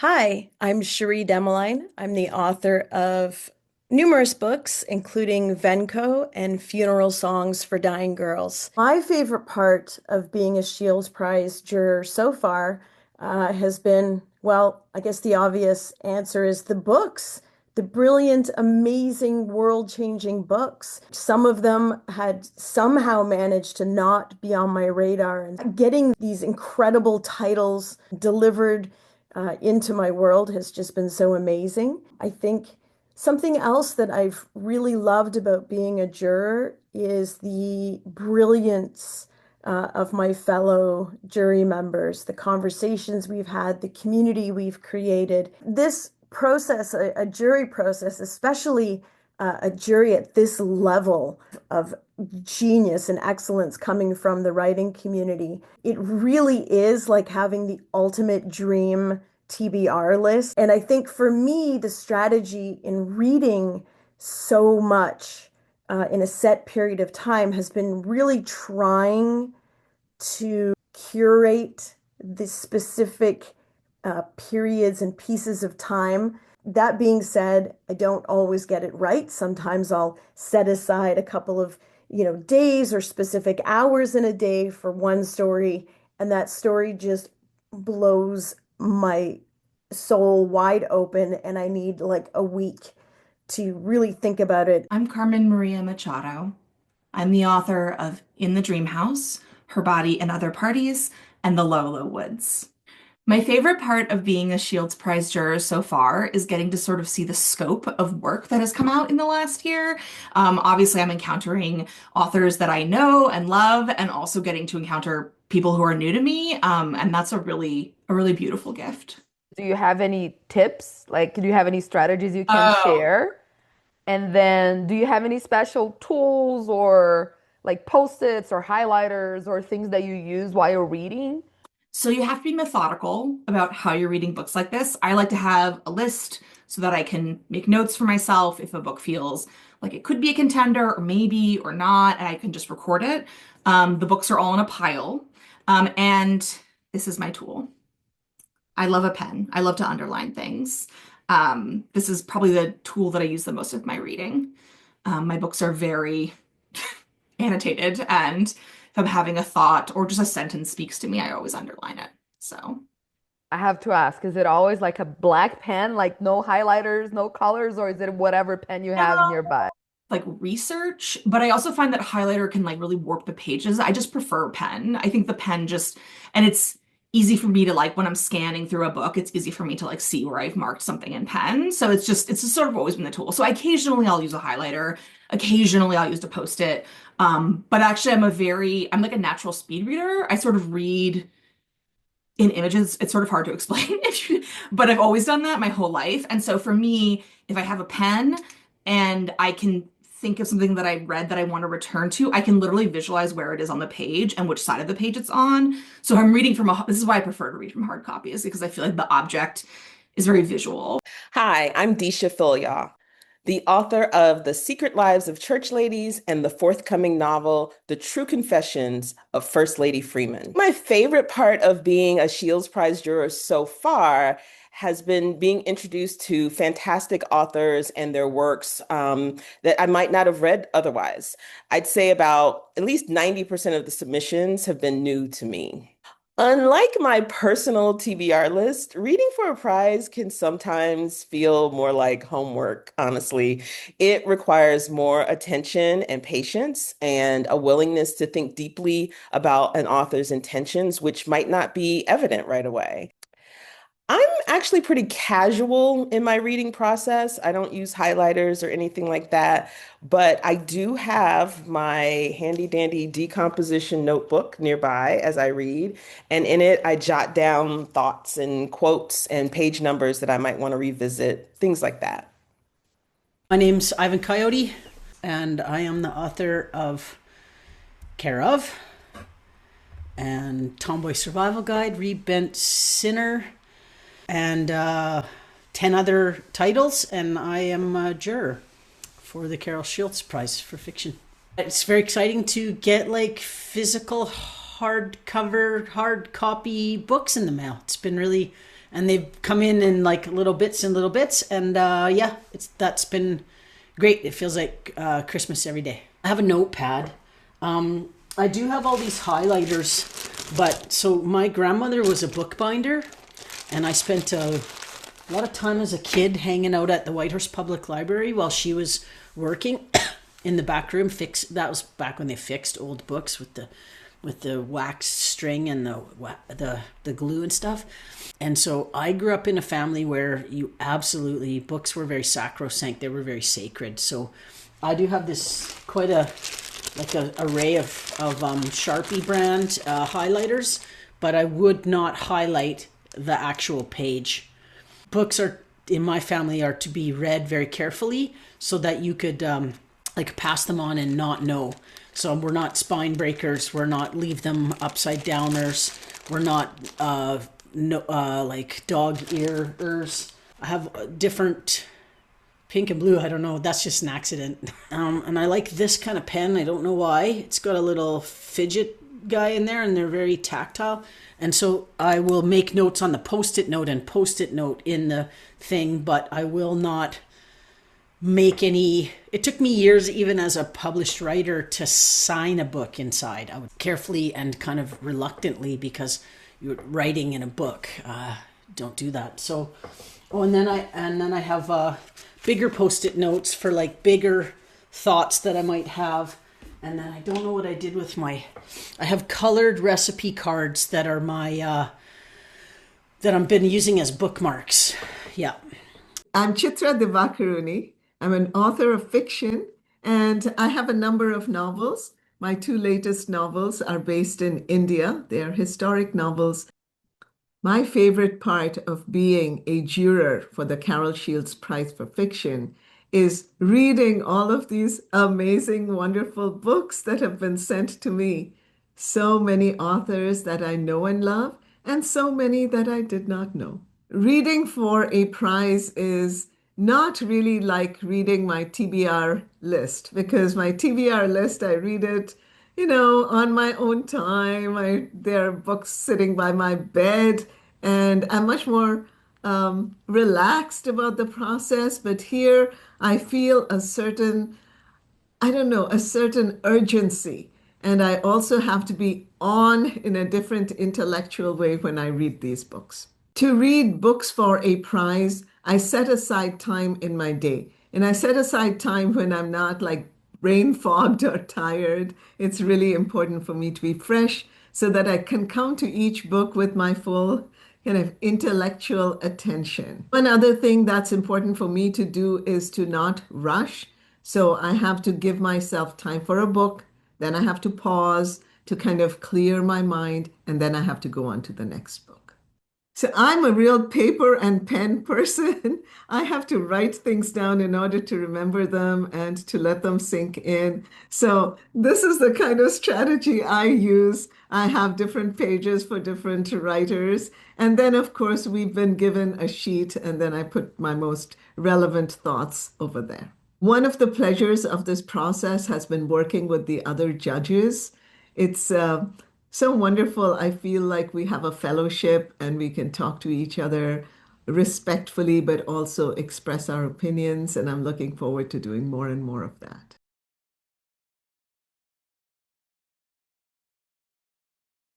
Hi, I'm Cherie Dimaline. I'm the author of numerous books, including Venko and Funeral Songs for Dying Girls. My favorite part of being a Shields Prize juror so far has been, well, I guess the obvious answer is the books. The brilliant, amazing, world-changing books. Some of them had somehow managed to not be on my radar. And getting these incredible titles delivered into my world has just been so amazing. I think something else that I've really loved about being a juror is the brilliance of my fellow jury members, the conversations we've had, the community we've created. This process, a jury process, especially a jury at this level of genius and excellence coming from the writing community, it really is like having the ultimate dream TBR list. And I think for me, the strategy in reading so much in a set period of time has been really trying to curate the specific periods and pieces of time. That being said, I don't always get it right. Sometimes I'll set aside a couple of, days or specific hours in a day for one story, and that story just blows my soul wide open, and I need like a week to really think about it. I'm Carmen Maria Machado. I'm the author of In the Dream House, Her Body and Other Parties, and The Low Woods. My favorite part of being a Shields Prize juror so far is getting to sort of see the scope of work that has come out in the last year. Obviously, I'm encountering authors that I know and love, and also getting to encounter people who are new to me. And that's a really beautiful gift. Do you have any tips? Like, do you have any strategies you can Oh, share? And then, do you have any special tools or like post-its or highlighters or things that you use while you're reading? so you have to be methodical about how you're reading books like this. I like to have a list so that I can make notes for myself if a book feels like it could be a contender or maybe or not, and I can just record it. The books are all in a pile. And this is my tool. I love a pen. I love to underline things. This is probably the tool that I use the most with my reading. My books are very annotated, and if I'm having a thought or just a sentence speaks to me, I always underline it. So, I have to ask, is it always like a black pen, like no highlighters, no colors, or is it whatever pen you have yeah, nearby? like research, but I also find that highlighter can like really warp the pages. I just prefer pen. I think the pen just, and it's easy for me to like when I'm scanning through a book, it's easy for me to like see where I've marked something in pen. So it's just sort of always been the tool. So occasionally I'll use a highlighter, occasionally I'll use a post-it. But actually I'm like a natural speed reader. I sort of read in images. It's sort of hard to explain, but I've always done that my whole life. And so for me, if I have a pen and I can think of something that I read that I want to return to, I can literally visualize where it is on the page and which side of the page it's on. So I'm reading from this is why I prefer to read from hard copies because I feel like the object is very visual. Hi, I'm Deesha Philyaw, the author of The Secret Lives of Church Ladies and the forthcoming novel, The True Confessions of First Lady Freeman. My favorite part of being a Shields Prize juror so far has been being introduced to fantastic authors and their works that I might not have read otherwise. I'd say about at least 90% of the submissions have been new to me. Unlike my personal TBR list, reading for a prize can sometimes feel more like homework, honestly. It requires more attention and patience and a willingness to think deeply about an author's intentions, which might not be evident right away. I'm actually pretty casual in my reading process. I don't use highlighters or anything like that, but I do have my handy dandy decomposition notebook nearby as I read. And in it, I jot down thoughts and quotes and page numbers that I might want to revisit, things like that. My name's Ivan Coyote, and I am the author of Care of and Tomboy Survival Guide, Rebent Sinner, and 10 other titles, and I am a juror for the Carol Schultz Prize for Fiction. It's very exciting to get like physical hardcover, hard copy books in the mail. It's been really and they've come in like little bits and little bits, and yeah, that's been great. It feels like Christmas every day. I have a notepad. I do have all these highlighters, but so my grandmother was a bookbinder, and I spent a lot of time as a kid hanging out at the Whitehorse Public Library while she was working in the back room. That was back when they fixed old books with the wax string and the glue and stuff. And so I grew up in a family where books were very sacrosanct. They were very sacred. So I do have this quite a array of Sharpie brand highlighters, but I would not highlight the actual page. Books in my family are to be read very carefully so that you could pass them on and not know. So we're not spine breakers. We're not leave them upside downers. We're not like dog ears. I have different pink and blue. I don't know. That's just an accident. And I like this kind of pen. I don't know why. It's got a little fidget guy in there, and they're very tactile. And so I will make notes on the post-it note and post-it note in the thing, but I will not make any. It took me years, even as a published writer, to sign a book inside. I would carefully and kind of reluctantly, because you're writing in a book. Don't do that. So, and then I have bigger post-it notes for like bigger thoughts that I might have. And then I don't know what I did with I have colored recipe cards that are that I've been using as bookmarks. Yeah. I'm Chitra Divakaruni. I'm an author of fiction, and I have a number of novels. My two latest novels are based in India. They are historic novels. My favorite part of being a juror for the Carol Shields Prize for Fiction is reading all of these amazing, wonderful books that have been sent to me. So many authors that I know and love, and so many that I did not know. Reading for a prize is not really like reading my TBR list, because my TBR list, I read it, on my own time. There are books sitting by my bed, and I'm much more relaxed about the process. But here I feel a certain urgency. And I also have to be on in a different intellectual way when I read these books. To read books for a prize, I set aside time in my day. And I set aside time when I'm not like brain fogged or tired. It's really important for me to be fresh so that I can come to each book with my full kind of intellectual attention. One other thing that's important for me to do is to not rush. So I have to give myself time for a book, then I have to pause to kind of clear my mind, and then I have to go on to the next book. So I'm a real paper and pen person. I have to write things down in order to remember them and to let them sink in. So this is the kind of strategy I use. I have different pages for different writers. And then, of course, we've been given a sheet, and then I put my most relevant thoughts over there. One of the pleasures of this process has been working with the other judges. It's so wonderful. I feel like we have a fellowship and we can talk to each other respectfully, but also express our opinions. And I'm looking forward to doing more and more of that.